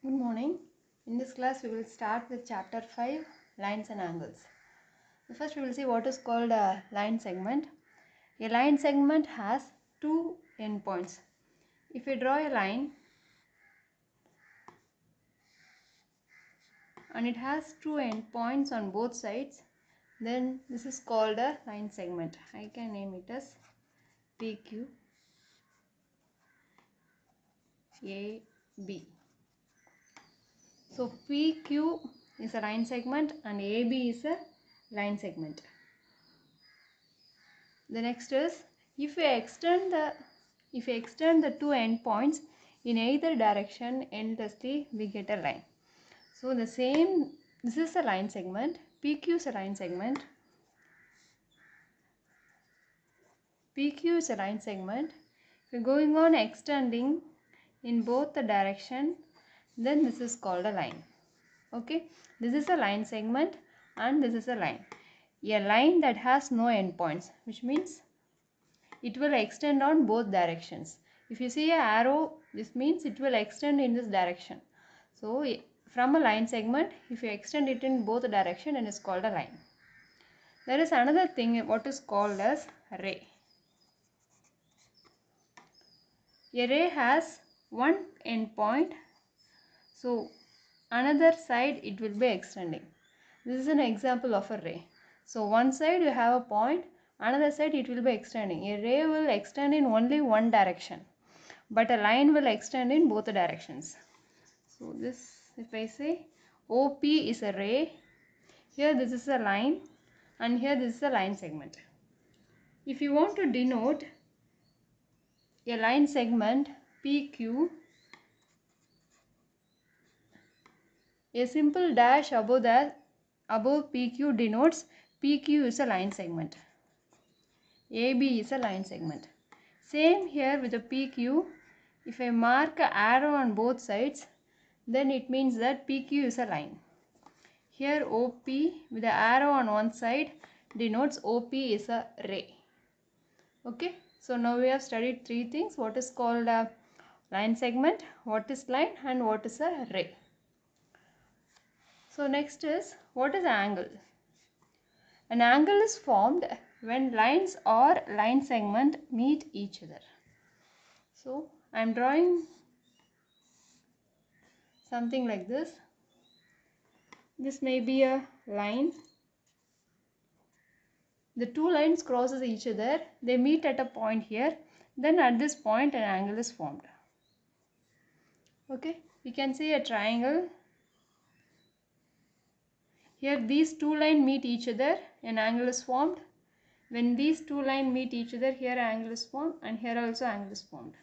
Good morning. In this class we will start with chapter 5, lines and angles. So first we will see what is called a line segment. A line segment has two endpoints. If we draw a line and it has two endpoints on both sides, then this is called a line segment. I can name it as PQ AB. So PQ is a line segment and AB is a line segment. The next is if we extend the two endpoints in either direction endlessly, we get a line. So this is a line segment. PQ is a line segment. PQ is a line segment. If we're going on extending in both the direction, then this is called a line. Okay, this is a line segment and this is a line. A line that has no endpoints, which means it will extend on both directions. If you see an arrow, this means it will extend in this direction. So from a line segment, if you extend it in both directions, then it's called a line. There is another thing what is called as ray. A ray has one endpoint, so another side it will be extending. This is an example of a ray. So one side you have a point, another side it will be extending. A ray will extend in only one direction, but a line will extend in both directions. So this, if I say OP is a ray, here this is a line and here this is a line segment. If you want to denote a line segment PQ, a simple dash above PQ denotes PQ is a line segment. AB is a line segment. Same here with the PQ. If I mark an arrow on both sides, then it means that PQ is a line. Here OP with the arrow on one side denotes OP is a ray. Okay, so now we have studied three things. What is called a line segment, what is line, and what is a ray. So next is, what is an angle? An angle is formed when lines or line segment meet each other. So I am drawing something like this. This may be a line. The two lines crosses each other. They meet at a point here. Then at this point an angle is formed. Okay, we can see a triangle. Here these two lines meet each other, an angle is formed. When these two lines meet each other, here angle is formed and here also angle is formed.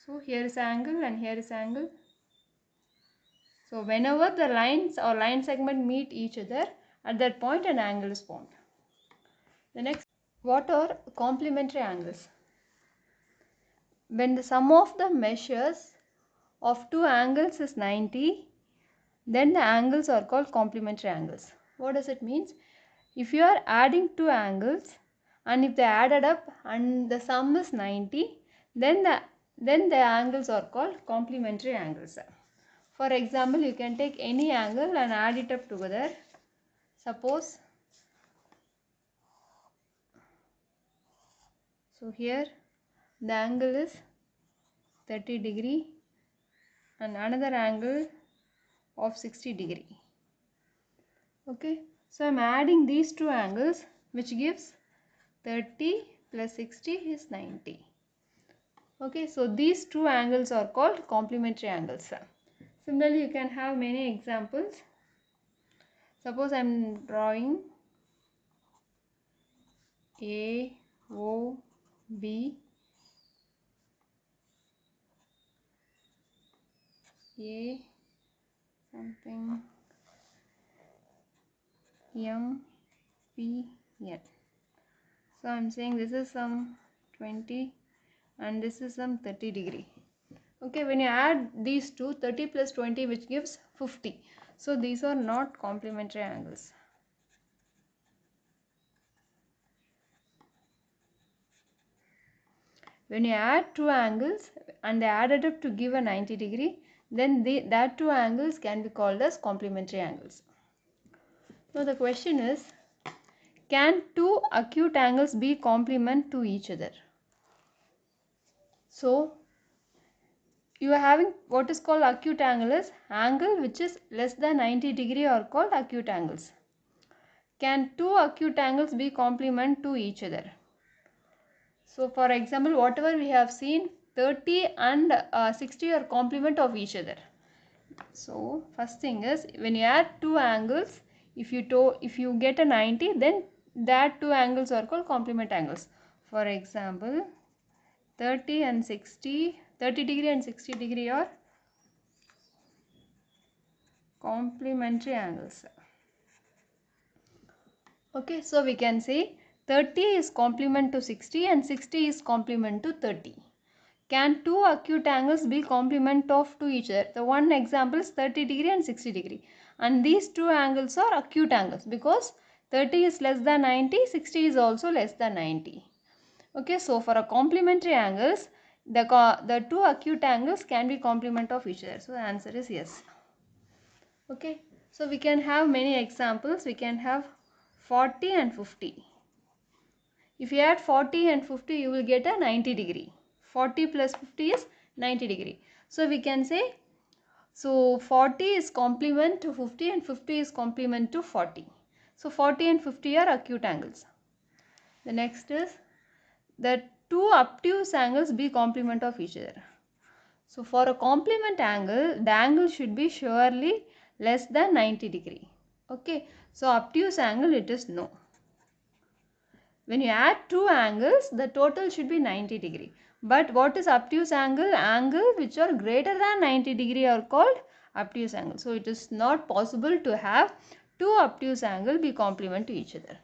So here is angle and here is angle. So whenever the lines or line segment meet each other, at that point an angle is formed. The next, what are complementary angles? When the sum of the measures of two angles is 90, then the angles are called complementary angles. What does it mean? If you are adding two angles and if they added up and the sum is 90, then the angles are called complementary angles. For example, you can take any angle and add it up together. Suppose, so here the angle is 30 degree and another angle of 60 degree. Okay, so I am adding these two angles, which gives 30 plus 60 is 90. Okay, so these two angles are called complementary angles. Similarly, you can have many examples. Suppose I am drawing A, O, B, A, something, M, P, N. So I am saying this is some 20 and this is some 30 degree. Okay, when you add these two, 30 plus 20 which gives 50. So these are not complementary angles. When you add two angles and they added up to give a 90 degree, then that two angles can be called as complementary angles. Now the question is, can two acute angles be complement to each other? So you are having what is called acute angle is angle which is less than 90 degree are called acute angles. Can two acute angles be complement to each other? So for example, whatever we have seen, 30 and 60 are complement of each other. So first thing is, when you add two angles, if you get a 90, then that two angles are called complement angles. For example, 30 and 60, 30 degree and 60 degree are complementary angles. Okay, so we can say 30 is complement to 60 and 60 is complement to 30. Can two acute angles be complement of to each other? The one example is 30 degree and 60 degree. And these two angles are acute angles because 30 is less than 90, 60 is also less than 90. Okay, so for a complementary angles, the two acute angles can be complement of each other. So the answer is yes. Okay, so we can have many examples. We can have 40 and 50. If you add 40 and 50, you will get a 90 degree. 40 plus 50 is 90 degree. So we can say, so 40 is complement to 50 and 50 is complement to 40. So 40 and 50 are acute angles. The next is that two obtuse angles be complement of each other. So for a complement angle, the angle should be surely less than 90 degree. Okay, so obtuse angle it is no. When you add two angles, the total should be 90 degree. But what is obtuse angle? Angle which are greater than 90 degree are called obtuse angle. So it is not possible to have two obtuse angle be complement to each other.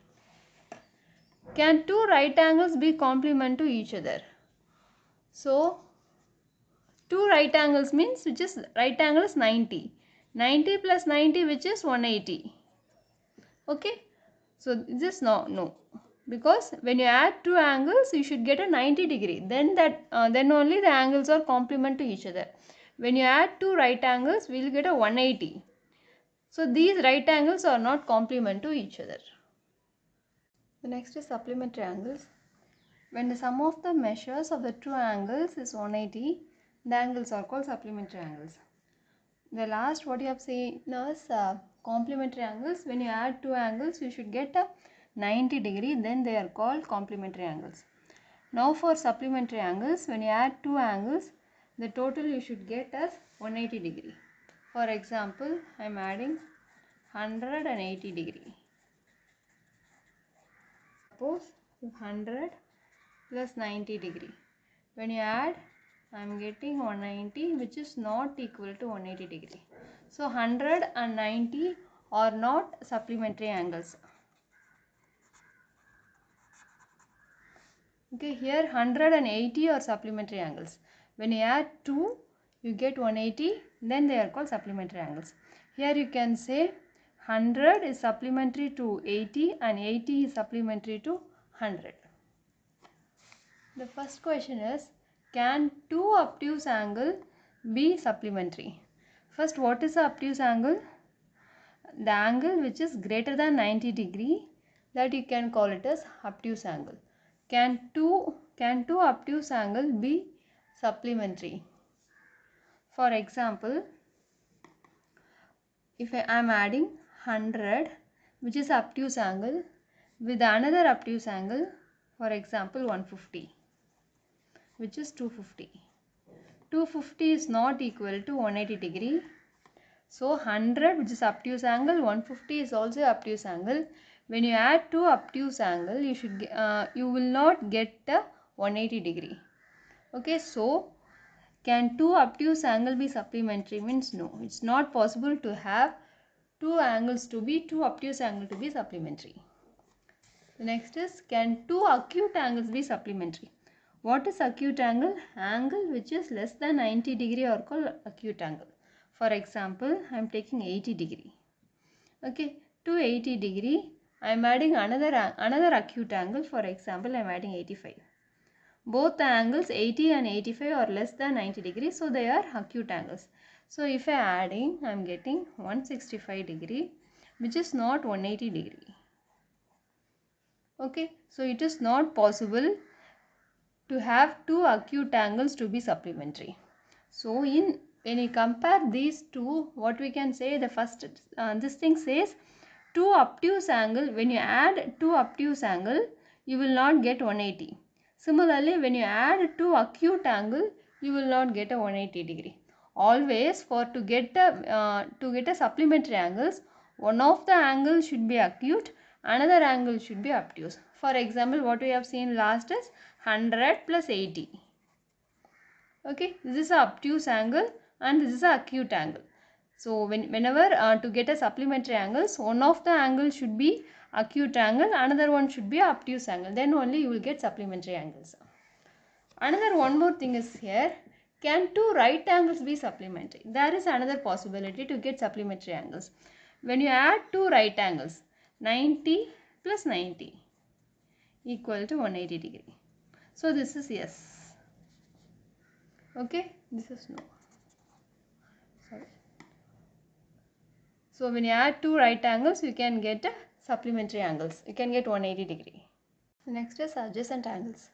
Can two right angles be complement to each other? So two right angles means which is right angle is 90. 90 plus 90 which is 180. Okay. So this no. Because when you add two angles, you should get a 90 degree. Then only the angles are complement to each other. When you add two right angles, we will get a 180. So these right angles are not complement to each other. The next is supplementary angles. When the sum of the measures of the two angles is 180, the angles are called supplementary angles. The last what you have seen is complementary angles. When you add two angles, you should get a 90 degree, then they are called complementary angles. Now for supplementary angles, when you add two angles, the total you should get as 180 degree. For example, I am adding 180 degree. Suppose 100 plus 90 degree. When you add, I am getting 190 which is not equal to 180 degree. So 100 and 90 are not supplementary angles. Okay, here 180 are supplementary angles. When you add 2, you get 180, then they are called supplementary angles. Here you can say 100 is supplementary to 80 and 80 is supplementary to 100. The first question is, can two obtuse angle be supplementary? First, what is the obtuse angle? The angle which is greater than 90 degree, that you can call it as obtuse angle. Can two obtuse angle be supplementary? For example, if I am adding 100 which is obtuse angle with another obtuse angle, for example 150 which is 250. 250 is not equal to 180 degree. So 100 which is obtuse angle, 150 is also obtuse angle. When you add two obtuse angle, you will not get the 180 degree. Okay, so can two obtuse angle be supplementary? Means no, it's not possible to have two obtuse angle to be supplementary. The next is, can two acute angles be supplementary? What is acute angle? Angle which is less than 90 degree are called acute angle. For example, I am taking 80 degree. Okay, to 80 degree, I am adding another acute angle. For example, I am adding 85. both the angles 80 and 85 are less than 90 degrees, so they are acute angles. So if I adding, I am getting 165 degree, which is not 180 degree. Okay, so it is not possible to have two acute angles to be supplementary. So when you compare these two, what we can say, the first this thing says two obtuse angle. When you add two obtuse angle, you will not get 180. Similarly, when you add two acute angle, you will not get a 180 degree. Always to get a supplementary angles, one of the angles should be acute, another angle should be obtuse. For example, what we have seen last is 100 plus 80. Okay, this is a obtuse angle and this is a acute angle. So whenever to get a supplementary angles, one of the angles should be acute angle, another one should be obtuse angle. Then only you will get supplementary angles. Another one more thing is here. Can two right angles be supplementary? There is another possibility to get supplementary angles. When you add two right angles, 90 plus 90 equal to 180 degree. So this is yes. Okay, this is no. Sorry. So when you add two right angles, you can get supplementary angles. You can get 180 degree. Next is adjacent angles.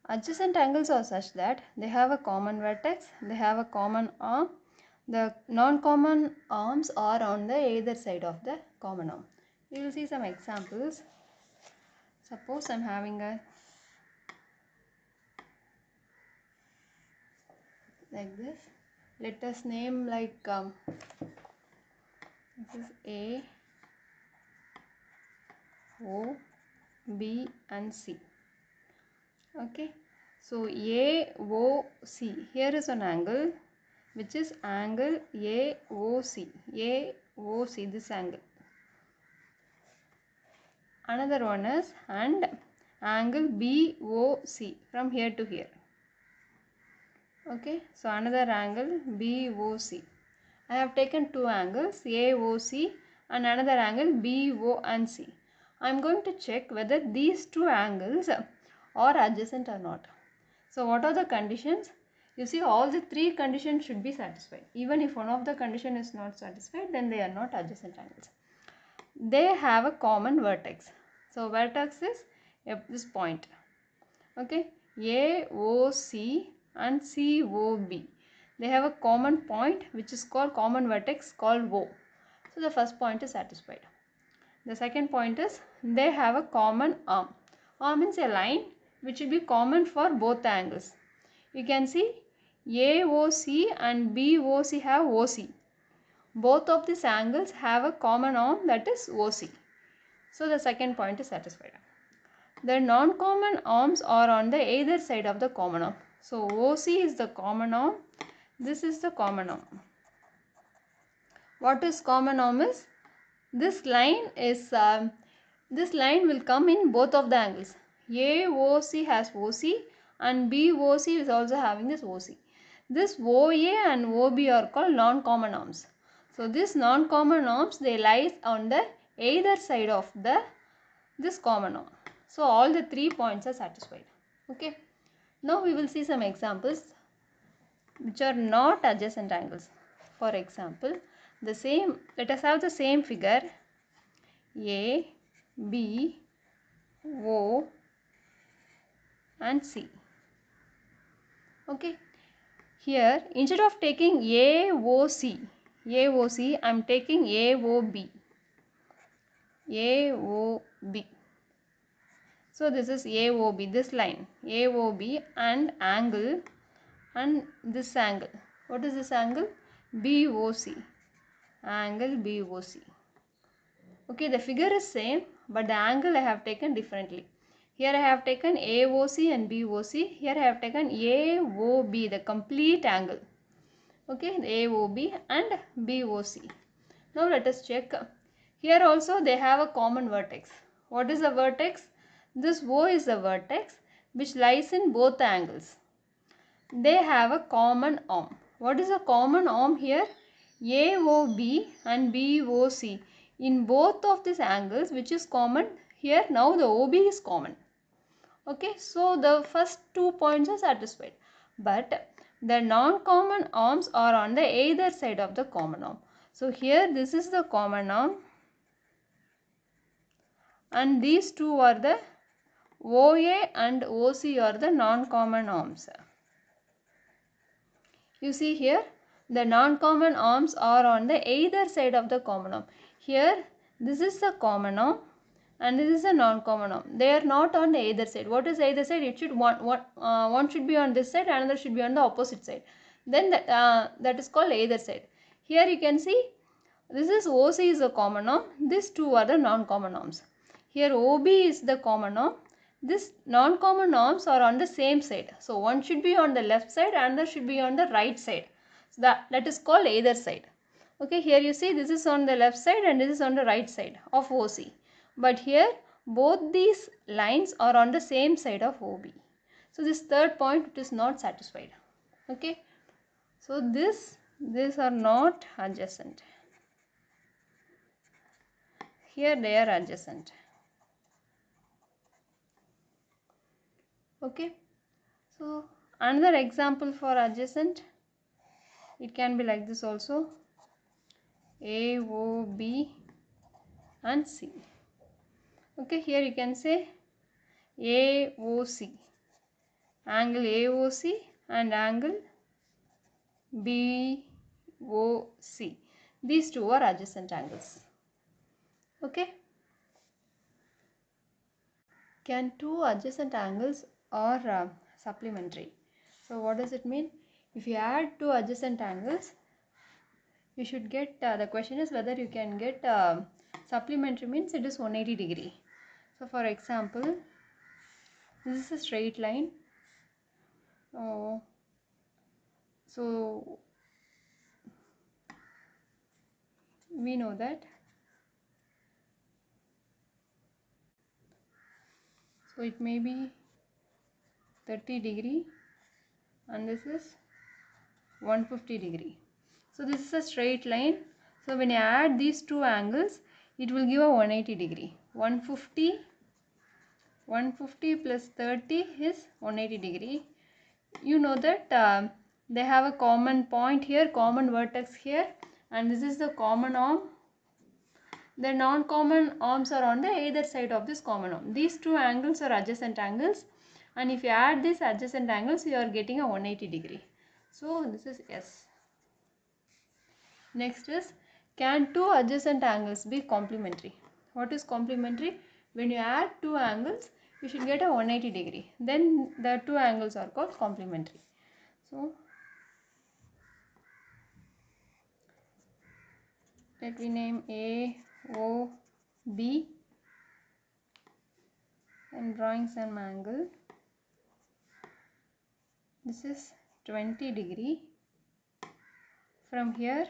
Adjacent angles are such that they have a common vertex, they have a common arm. The non-common arms are on the either side of the common arm. You will see some examples. Suppose I am having a like this. Let us name like this is A, O, B and C. Okay, so AOC, here is an angle which is angle AOC, AOC, this angle. Another one is and angle BOC from here to here. Okay, so another angle BOC. I have taken two angles AOC and another angle BO and C. I am going to check whether these two angles are adjacent or not. So what are the conditions? You see, all the three conditions should be satisfied. Even if one of the condition is not satisfied, then they are not adjacent angles. They have a common vertex. So vertex is at this point. Okay, AOC and COB. They have a common point which is called common vertex called O. So the first point is satisfied. The second point is they have a common arm. Arm means a line which will be common for both the angles. You can see AOC and BOC have OC. Both of these angles have a common arm, that is OC. So the second point is satisfied. The non-common arms are on the either side of the common arm. So OC is the common arm. This is the common arm. What is common arm is this line will come in both of the angles. AOC has OC and BOC is also having this OC. This OA and OB are called non-common arms. So these non-common arms, they lie on the either side of this common arm. So all the 3 points are satisfied. Okay. Now we will see some examples which are not adjacent angles. For example, let us have the same figure A, B, O and C. Okay. Here instead of taking AOC, I am taking AOB. AOB. So this is AOB, this line AOB and angle and this angle. What is this angle? BOC. Angle BOC. Okay, the figure is same but the angle I have taken differently. Here I have taken AOC and BOC. Here I have taken AOB, the complete angle. Okay, AOB and BOC. Now let us check. Here also they have a common vertex. What is the vertex? This O is the vertex which lies in both angles. They have a common arm. What is a common arm here? AOB and BOC. In both of these angles which is common, here now the OB is common. Okay, so the first 2 points are satisfied, but the non-common arms are on the either side of the common arm. So here this is the common arm and these two are the OA and OC are the non-common arms. You see here the non-common arms are on the either side of the common arm. Here this is the common arm and this is a non-common arm. They are not on the either side. What is either side? It should one should be on this side, another should be on the opposite side. Then that is called either side. Here you can see this is OC is a common arm. These two are the non-common arms. Here OB is the common arm. This non-common arms are on the same side. So one should be on the left side, another should be on the right side. So that is called either side. Okay, here you see this is on the left side and this is on the right side of OC. But here both these lines are on the same side of OB. So this third point is not satisfied. Okay, so these are not adjacent. Here they are adjacent. Okay, so another example for adjacent, it can be like this also, A, O, B and C. Okay, here you can say AOC, angle AOC and angle BOC. These two are adjacent angles. Okay. Can two adjacent angles are supplementary? So what does it mean? If you add two adjacent angles, you should get, the question is whether you can get supplementary means it is 180 degree. So for example, this is a straight line. So we know that. So it may be 30 degree and this is 150 degree. So this is a straight line. So when you add these two angles, it will give a 180 degree. 150 plus 30 is 180 degree. You know that they have a common point here, common vertex here, and this is the common arm. The non-common arms are on the either side of this common arm. These two angles are adjacent angles, and if you add these adjacent angles, you are getting a 180 degree. So this is S. Next is, can two adjacent angles be complementary? What is complementary? When you add two angles, you should get a 180 degree. Then the two angles are called complementary. So let me name A, O, B. I'm drawing some angle. This is 20 degree. From here,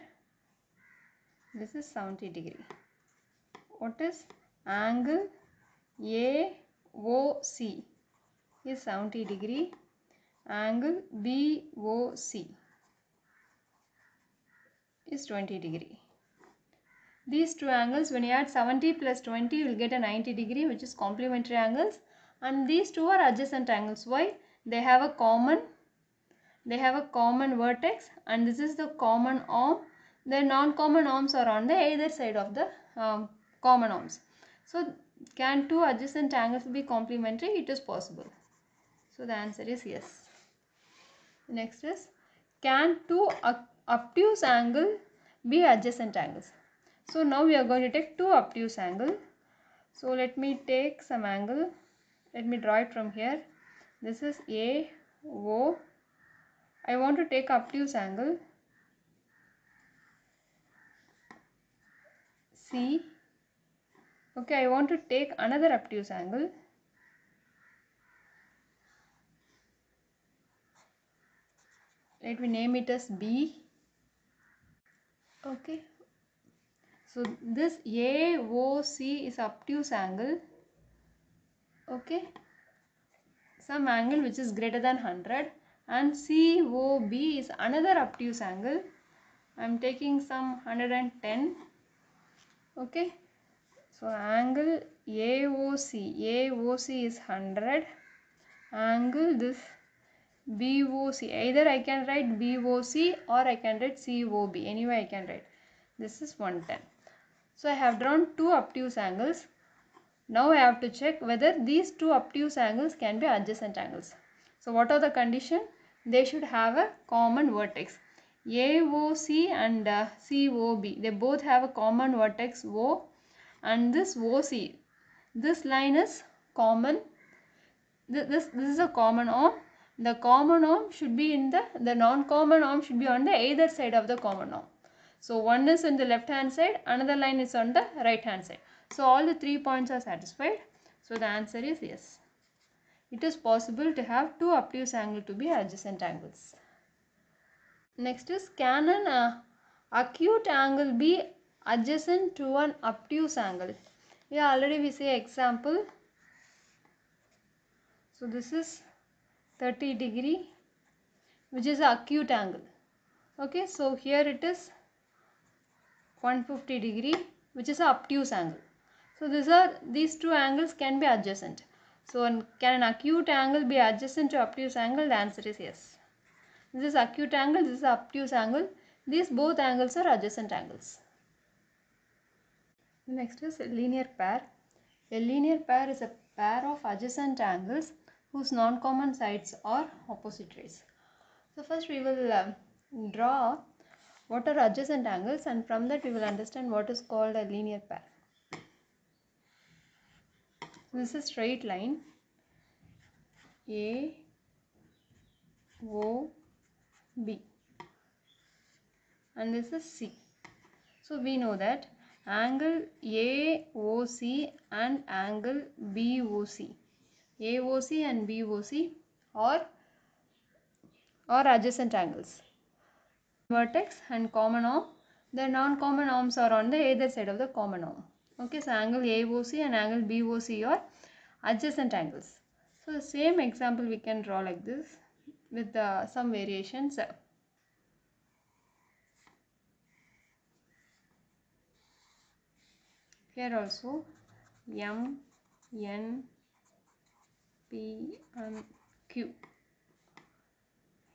this is 70 degree. What is angle AOC is 70 degree. Angle BOC is 20 degree. These two angles, when you add 70 plus 20, you will get a 90 degree, which is complementary angles. And these two are adjacent angles. Why? They have a common vertex, and this is the common arm. The non-common arms are on the either side of the common arms. So can two adjacent angles be complementary? It is possible. So the answer is yes. Next is, can two obtuse angle be adjacent angles? So now we are going to take two obtuse angle. So let me take some angle. Let me draw it from here. This is A, O. I want to take obtuse angle C. Okay, I want to take another obtuse angle. Let me name it as B. Okay. So this AOC is obtuse angle. Okay. Some angle which is greater than 100, and COB is another obtuse angle. I am taking some 110. Okay. So angle AOC is 100 angle this BOC. Either I can write BOC or I can write COB. Anyway I can write. This is 110. So I have drawn two obtuse angles. Now I have to check whether these two obtuse angles can be adjacent angles. So what are the conditions? They should have a common vertex. AOC and COB, they both have a common vertex O, and this OC, this line is common. This is a common arm. The common arm should be in the non-common arm should be on the either side of the common arm. So one is on the left hand side, another line is on the right hand side. So all the 3 points are satisfied. So the answer is yes. It is possible to have two obtuse angles to be adjacent angles. Next is, can an acute angle be adjacent to an obtuse angle? Yeah, already we say example. So this is 30 degree, which is an acute angle. Okay, so here it is 150 degree, which is an obtuse angle. So these two angles can be adjacent. So can an acute angle be adjacent to obtuse angle? The answer is yes. This is acute angle, this is obtuse angle. These both angles are adjacent angles. Next is a linear pair. A linear pair is a pair of adjacent angles whose non-common sides are opposite rays. So first we will draw what are adjacent angles, and from that we will understand what is called a linear pair. This is a straight line AOB, and this is C. So we know that angle AOC and angle BOC, AOC and BOC are adjacent angles. Vertex and common arm. The non-common arms are on the either side of the common arm. Okay, so angle AOC and angle BOC are adjacent angles. So the same example we can draw like this with some variations. Here also M, N, P and Q.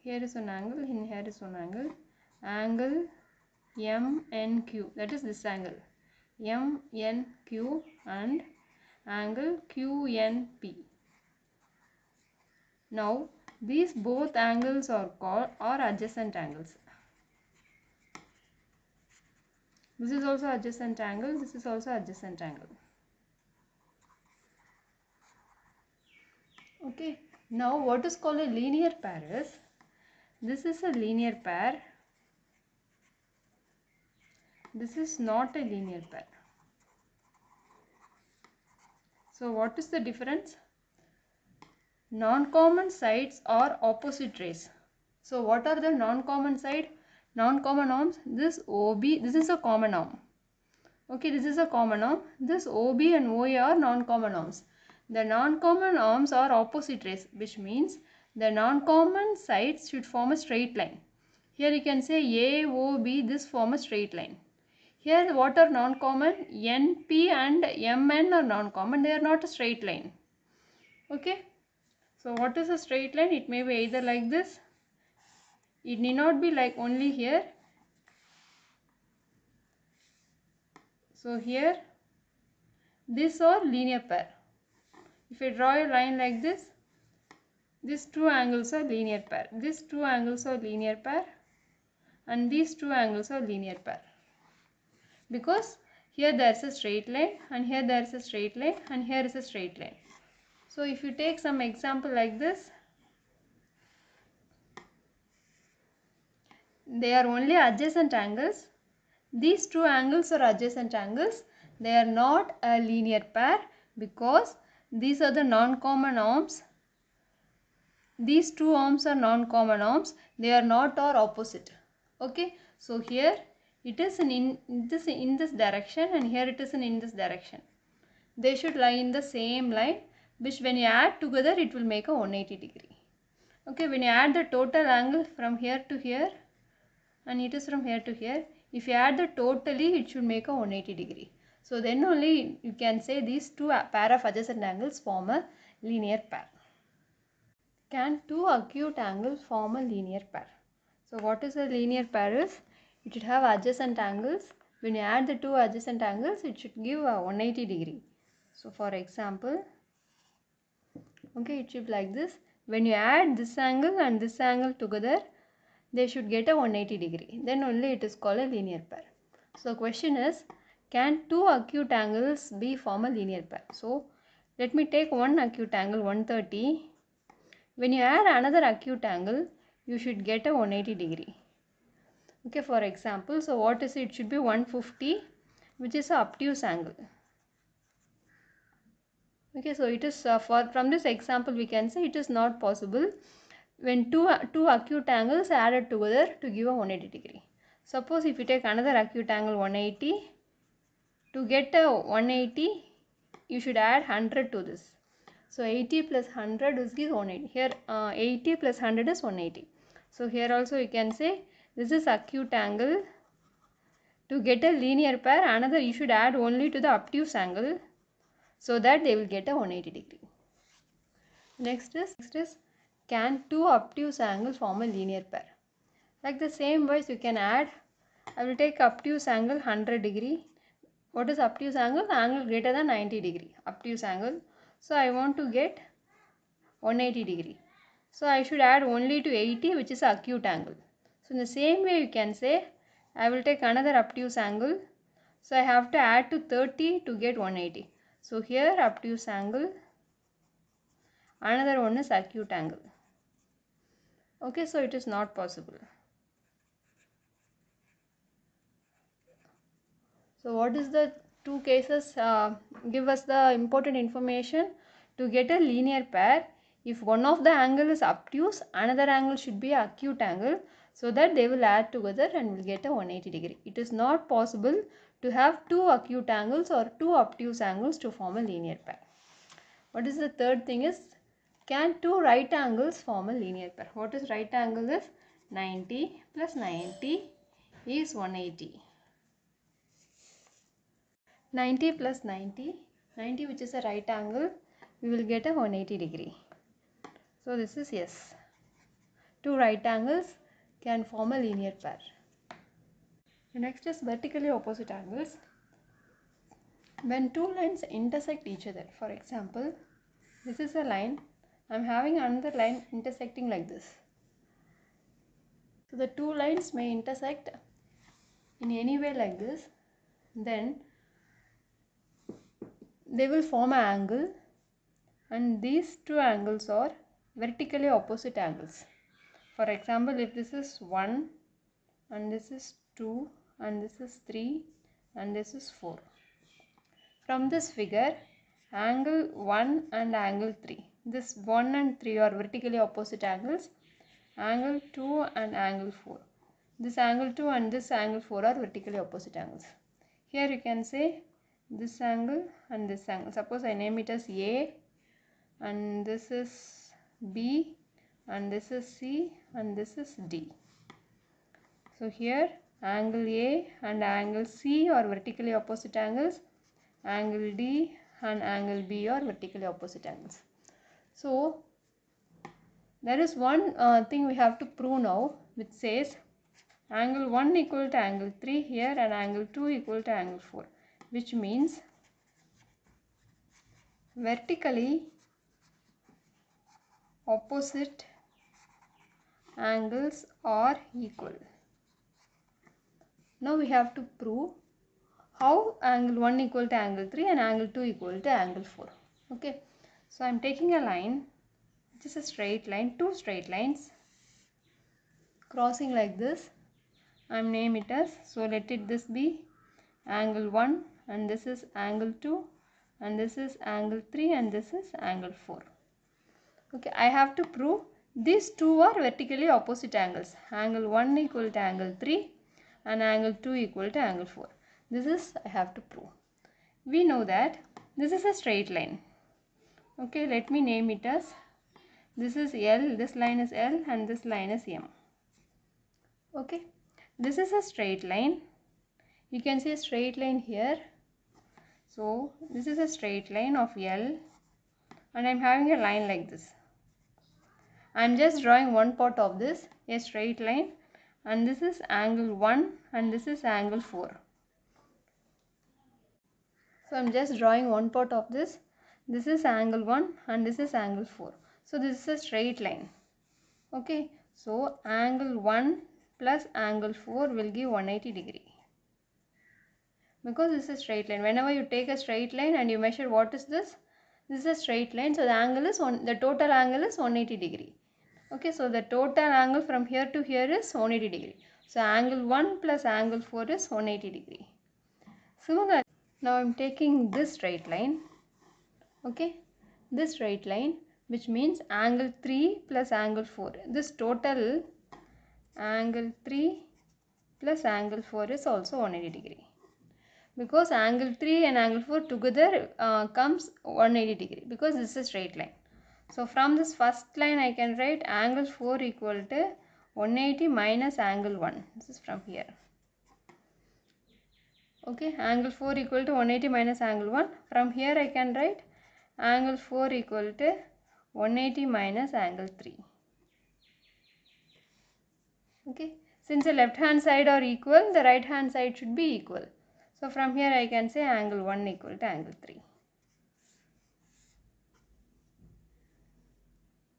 Here is one angle, and here is one angle. Angle MNQ, that is this angle, MNQ, and angle QNP. Now these both angles are adjacent angles. This is also adjacent angle, this is also adjacent angle. Okay, now what is called a linear pair is, this is a linear pair, this is not a linear pair. So what is the difference? Non-common sides are opposite rays. So what are the non-common side? Non-common arms, this OB, this is a common arm. Okay, this is a common arm. This OB and OA are non-common arms. The non-common arms are opposite rays, which means the non-common sides should form a straight line. Here you can say AOB, this form a straight line. Here what are non-common? NP and MN are non-common. They are not a straight line. Okay. So what is a straight line? It may be either like this. It need not be like only here. So here, these are linear pair. If I draw a line like this, these two angles are linear pair. These two angles are linear pair, and these two angles are linear pair. Because here there is a straight line, and here there is a straight line, and here is a straight line. So if you take some example like this, they are only adjacent angles. These two angles are adjacent angles. They are not a linear pair because these are the non-common arms. These two arms are non-common arms. They are not or opposite. Okay. So here it is in this direction, and here it is in this direction. They should lie in the same line, which when you add together it will make a 180 degree. Okay. When you add the total angle from here to here, and it is from here to here, if you add the totally, it should make a 180 degree. So then only you can say these two pair of adjacent angles form a linear pair. Can two acute angles form a linear pair? So what is a linear pair is, it should have adjacent angles. When you add the two adjacent angles, it should give a 180 degree. So for example, okay, it should be like this. When you add this angle and this angle together, they should get a 180 degree. Then only it is called a linear pair. So question is, can two acute angles be form a linear pair? So let me take one acute angle 130. When you add another acute angle, you should get a 180 degree. Okay, for example, so what is it? It should be 150, which is a obtuse angle. Okay, so it is from this example we can say it is not possible when two acute angles added together to give a 180 degree. Suppose if you take another acute angle 180, to get a 180 you should add 100 to this. So 80 plus 100 is 180. Here 80 plus 100 is 180. So here also you can say this is acute angle. To get a linear pair, another you should add only to the obtuse angle, so that they will get a 180 degree. Next is can two obtuse angles form a linear pair? Like the same ways you can add. I will take obtuse angle 100 degree. What is obtuse angle? Angle greater than 90 degree. Obtuse angle. So I want to get 180 degree. So I should add only to 80, which is acute angle. So in the same way you can say I will take another obtuse angle. So I have to add to 30 to get 180. So here obtuse angle, another one is acute angle. Okay, so it is not possible. So what is the two cases give us the important information to get a linear pair. If one of the angle is obtuse, another angle should be acute angle, so that they will add together and will get a 180 degree. It is not possible to have two acute angles or two obtuse angles to form a linear pair. What is the third thing is, can two right angles form a linear pair? What is right angle is? 90 plus 90 is 180. 90 plus 90, 90 which is a right angle, we will get a 180 degree. So this is yes. Two right angles can form a linear pair. The next is vertically opposite angles. When two lines intersect each other, for example, this is a line, I am having another line intersecting like this. So the two lines may intersect in any way like this, then they will form an angle, and these two angles are vertically opposite angles. For example, if this is 1 and this is 2 and this is 3 and this is 4. From this figure, angle 1 and angle 3. This 1 and 3 are vertically opposite angles. Angle 2 and angle 4. This angle 2 and this angle 4 are vertically opposite angles. Here you can say this angle and this angle. Suppose I name it as A, and this is B, and this is C, and this is D. So here angle A and angle C are vertically opposite angles. Angle D and angle B are vertically opposite angles. So there is one thing we have to prove now, which says angle 1 equal to angle 3 here and angle 2 equal to angle 4, which means vertically opposite angles are equal. Now we have to prove how angle 1 equal to angle 3 and angle 2 equal to angle 4. Okay, so I am taking a line which is a straight line, two straight lines crossing like this. I am name it as, so let it this be angle 1 and this is angle 2 and this is angle 3 and this is angle 4. Okay, I have to prove these two are vertically opposite angles. Angle 1 equal to angle 3 and angle 2 equal to angle 4. This is I have to prove. We know that this is a straight line. Okay, let me name it as, this is L, this line is L and this line is M. Okay, this is a straight line. You can see a straight line here. So this is a straight line of L and I am having a line like this. I am just drawing one part of this, a straight line, and this is angle 1 and this is angle 4. So I am just drawing one part of this. This is angle 1 and this is angle 4. So this is a straight line. Okay, so angle 1 plus angle 4 will give 180 degree. Because this is a straight line. Whenever you take a straight line and you measure what is this? This is a straight line. So the angle is the total angle is 180 degree. Okay, so the total angle from here to here is 180 degree. So angle 1 plus angle 4 is 180 degree. Similarly, now I am taking this straight line. Okay, this straight line, which means angle 3 plus angle 4. This total angle 3 plus angle 4 is also 180 degree. Because angle 3 and angle 4 together comes 180 degree, because this is a straight line. So from this first line I can write angle 4 equal to 180 minus angle 1. This is from here. Okay, angle 4 equal to 180 minus angle 1. From here I can write angle 4 equal to 180 minus angle 3. Okay, since the left hand side are equal, the right hand side should be equal. So from here I can say angle 1 equal to angle 3.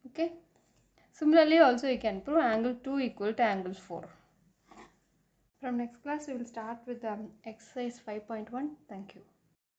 Okay. Similarly also you can prove angle 2 equal to angle 4. From next class we will start with exercise 5.1. Thank you.